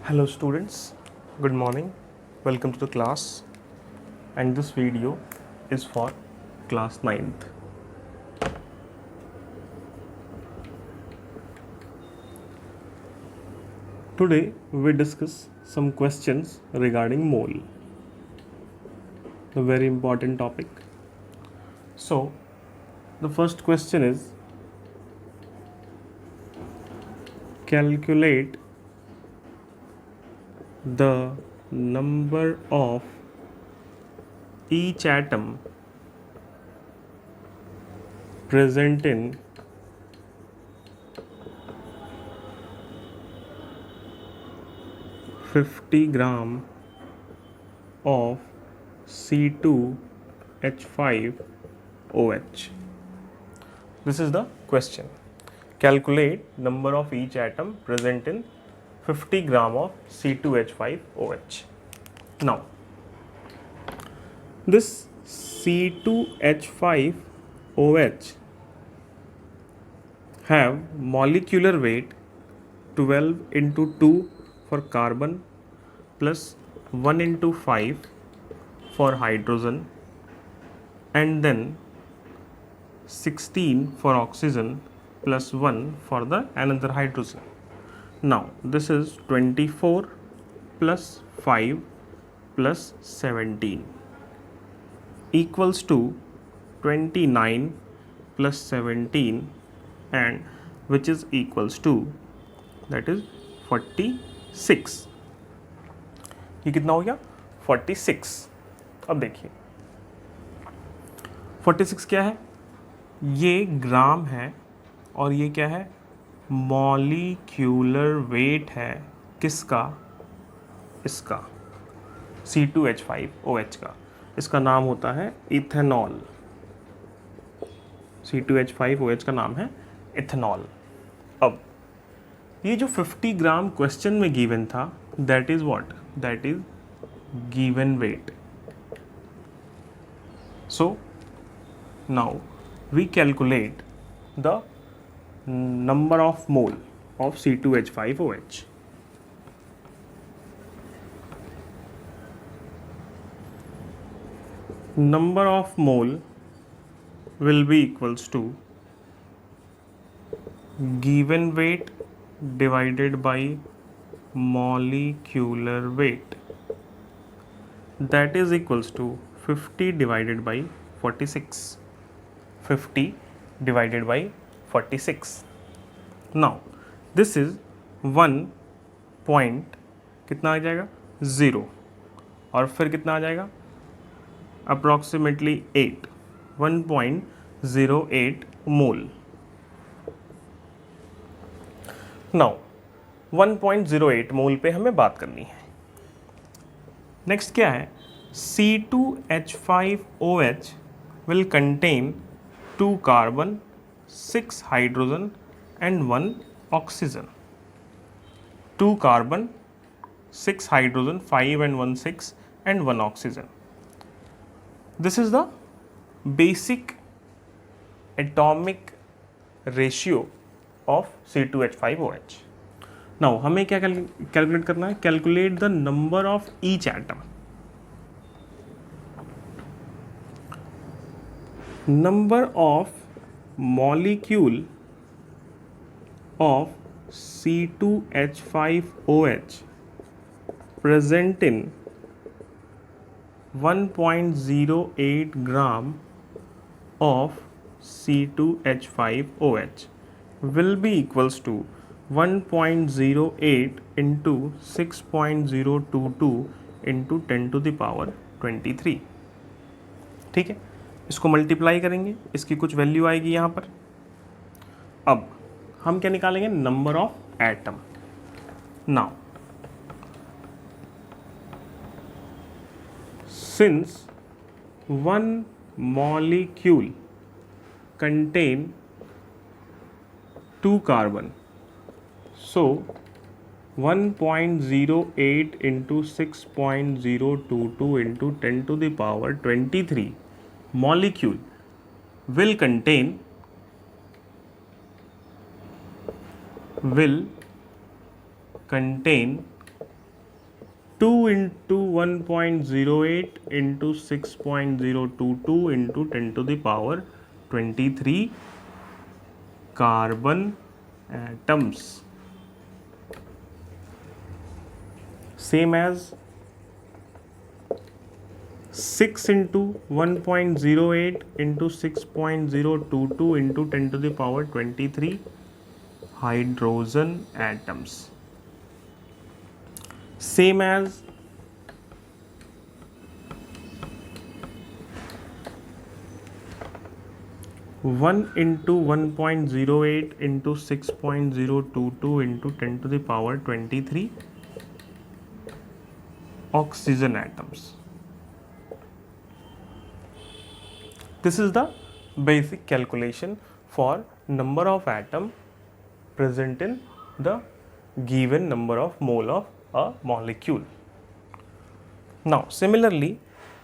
Hello students, good morning, welcome to the class, and this video is for class 9th. Today we discuss some questions regarding mole, a very important topic. So the first question is, calculate the number of each atom present in 50 gram of C2H5OH. This is the question. Calculate number of each atom present in 50 gram of C2H5OH. Now, this C2H5OH have molecular weight 12 into 2 for carbon plus 1 into 5 for hydrogen, and then 16 for oxygen plus 1 for the another hydrogen. Now this is 24 plus 5 plus 17 equals to 29 plus 17, and which is equals to, that is 46. ये कितना हो गया? 46. अब देखिए 46 क्या है? ये ग्राम है और ये क्या है? मॉलिक्यूलर वेट है किसका? इसका C2H5OH का. इसका नाम होता है इथेनॉल. C2H5OH का नाम है इथेनॉल. अब ये जो 50 ग्राम क्वेश्चन में गिवन था, that is what? That is given weight. So now we calculate the number of mole of C2H5OH. Number of mole will be equals to given weight divided by molecular weight, that is equals to 50 divided by 46. 50 divided by 46. Now this is 1 point कितना आ जाएगा? 0, और फिर कितना आ जाएगा? Approximately 8. 1.08 मोल. Now 1.08 मोल पे हमें बात करनी है. नेक्स्ट क्या है? C2H5OH will contain 2 carbon, 6 hydrogen and 1 oxygen. 2 carbon, 6 hydrogen, 5 and 1 6 and 1 oxygen. This is the basic atomic ratio of C2H5OH. Now हमें क्या कैलकुलेट करना है? Calculate the number of each atom. Number of molecule of C2H5OH present in 1.08 gram of C2H5OH will be equals to 1.08 into 6.022 into 10 to the power 23. ठीक है, इसको multiply करेंगे, इसकी कुछ वैल्यू आएगी यहाँ पर. अब हम क्या निकालेंगे? Number of atom. Now since one molecule contain 2 carbon, so 1.08 into 6.022 into 10 to the power 23 molecule will contain 2 2 into 1.08 into 6.022 into 10 to the power 23 carbon atoms, same as 6 into 1.08 into 6.022 into 10 to the power 23 hydrogen atoms, same as 1 into 1.08 into 6.022 into 10 to the power 23 oxygen atoms. This is the basic calculation for number of atom present in the given number of mole of a molecule. Now similarly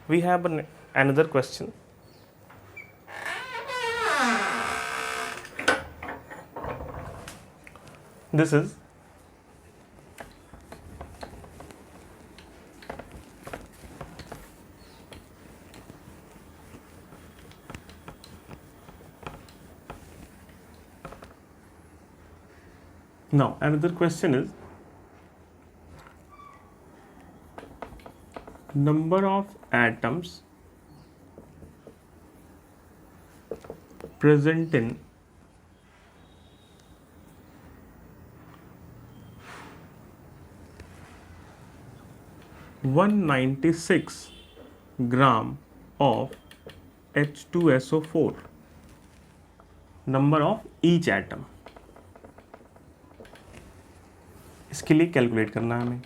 we have another question. This is now another question is number of atoms present in (196 gram of H2SO4), number of each atom. इसके लिए calculate करना है हमें.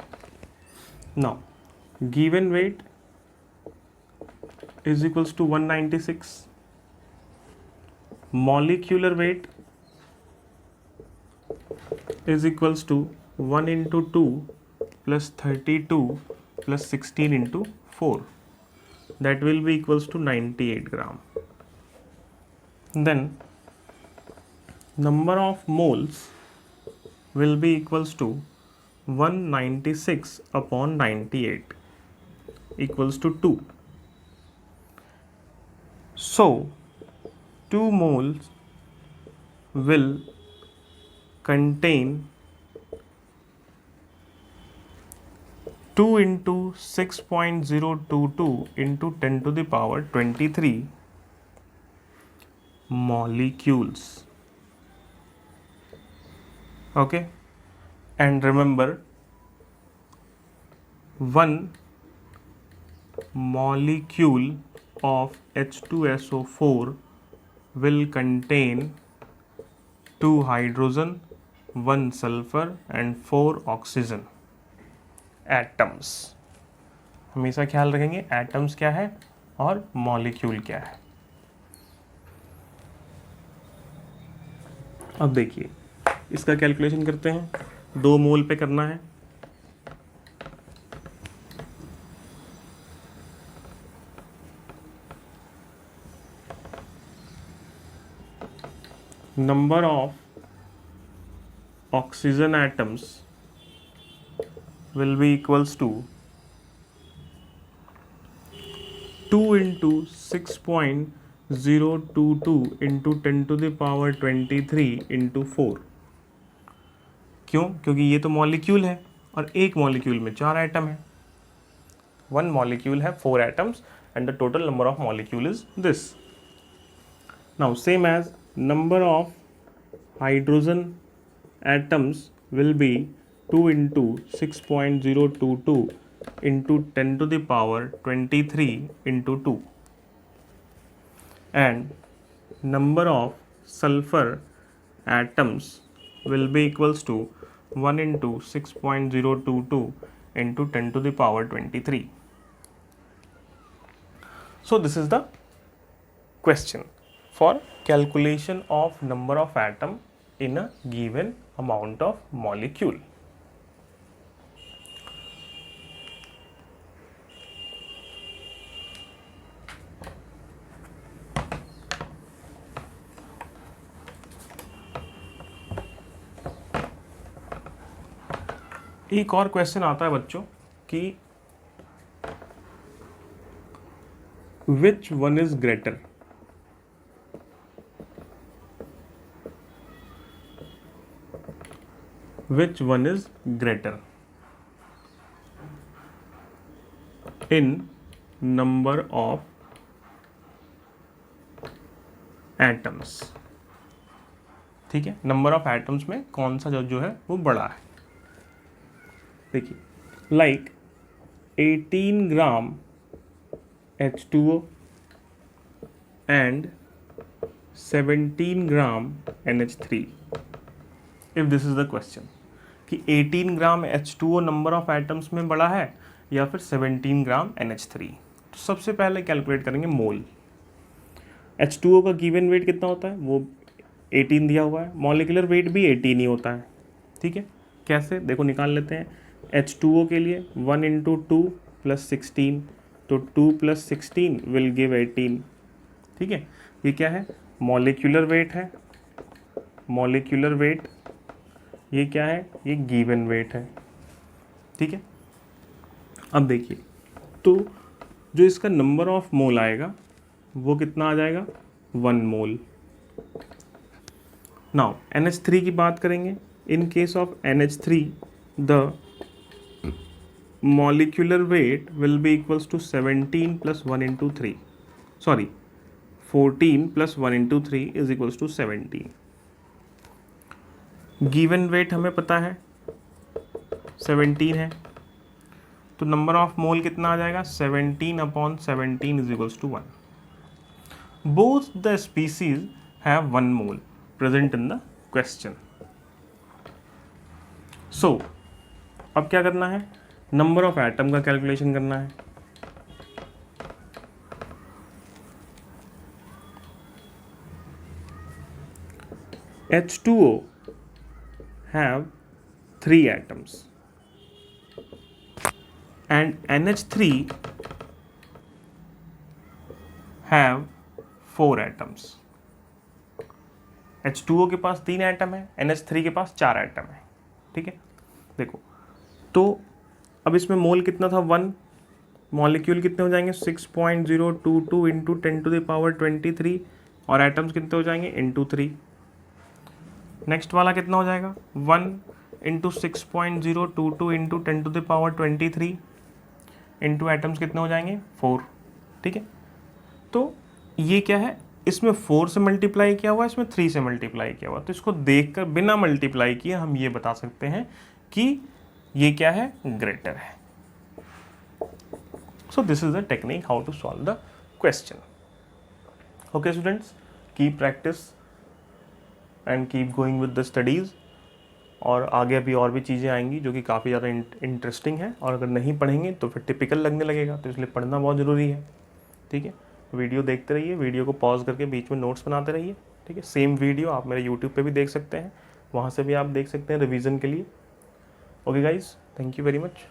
Now given weight is equals to 196, molecular weight is equals to 1 into 2 plus 32 plus 16 into 4. That will be equals to 98 gram. Then number of moles will be equals to 196 upon 98 equals to 2. So 2 moles will contain 2 into 6.022 into 10 to the power 23 molecules. Okay, and remember, one molecule of H2SO4 will contain 2 hydrogen, 1 sulfur and 4 oxygen atoms. हमेशा ख्याल रखेंगे atoms क्या है और molecule क्या है. अब देखिए इसका कैलकुलेशन करते हैं. 2 मोल पे करना है. Number of oxygen atoms will be equals to 2 into 6.022 into 10 to the power 23 into 4. क्यों? क्योंकि ये तो मॉलिक्यूल है और एक मॉलिक्यूल में 4 एटम है. वन मॉलिक्यूल है 4 atoms and the total number of molecule is this. Now same as number of hydrogen atoms will be 2 into 6.022 into 10 to the power 23 into 2, and number of sulfur atoms will be equals to 1 into 6.022 into 10 to the power 23. So this is the question for calculation of number of atom in a given amount of molecule. एक और question आता है बच्चों कि which one is greater, which one is greater in number of atoms। ठीक है, number of atoms में कौन सा जो है वो बड़ा है। देखिए, like 18 gram H2O and 17 gram NH3 if this is the question, कि 18 ग्राम H2O नंबर ऑफ एटम्स में बड़ा है या फिर 17 ग्राम NH3। तो सबसे पहले कैलकुलेट करेंगे मोल। H2O का गिवन वेट कितना होता है, वो 18 दिया हुआ है, मॉलिक्यूलर वेट भी 18 ही होता है। ठीक है, कैसे देखो निकाल लेते हैं। H2O के लिए 1 × 2 + 16, तो 2 + 16 विल गिव 18। ठीक है, ये क्या है, मॉलिक्यूलर वेट है, मॉलिक्यूलर वेट, ये क्या है, ये गिवन वेट है। ठीक है, अब देखिए, तो जो इसका नंबर ऑफ मोल आएगा वो कितना आ जाएगा, 1 मोल। नाउ NH3 की बात करेंगे। In case of NH3 the molecular weight will be equals to 17 + 1 × 3, sorry 14 + 1 × 3 is equals to 17। Given weight हमें पता है 17 है, तो नंबर ऑफ मोल कितना आ जाएगा, 17/17 is equals to 1। Both the species have 1 mole present in the question. So अब क्या करना है, नंबर ऑफ एटम का कैलकुलेशन करना है। H2O have 3 atoms and NH3 have 4 atoms। H2O के पास 3 एटम है, NH3 के पास 4 एटम है। ठीक है, देखो तो अब इसमें मोल कितना था, 1, मॉलिक्यूल कितने हो जाएंगे 6.022 × 10⁻23 और एटम्स कितने हो जाएंगे × 3। नेक्स्ट वाला कितना हो जाएगा, 1 × 6.022 × 10⁻23 इंटू एटम्स कितने हो जाएंगे 4। ठीक है, तो ये क्या है, इसमें 4 से मल्टीप्लाई किया हुआ, इसमें 3 से मल्टीप्लाई किया हुआ, तो इसको देखकर बिना मल्टीप्लाई किए हम ये बता सकते हैं कि ये क्या है, ग्रेटर है। So this is the technique how to solve the question. Okay students, keep practice and keep going with the studies. और आगे अभी और भी चीज़ें आएंगी जो कि काफ़ी ज़्यादा इंटरेस्टिंग है, और अगर नहीं पढ़ेंगे तो फिर टिपिकल लगने लगेगा, तो इसलिए पढ़ना बहुत ज़रूरी है। ठीक है, वीडियो देखते रहिए, वीडियो को पॉज करके बीच में नोट्स बनाते रहिए। ठीक है, सेम वीडियो आप मेरे यूट्यूब पे भी देख सकते हैं, वहाँ से भी आप देख सकते हैं रिवीजन के लिए। Okay guys, thank you very much.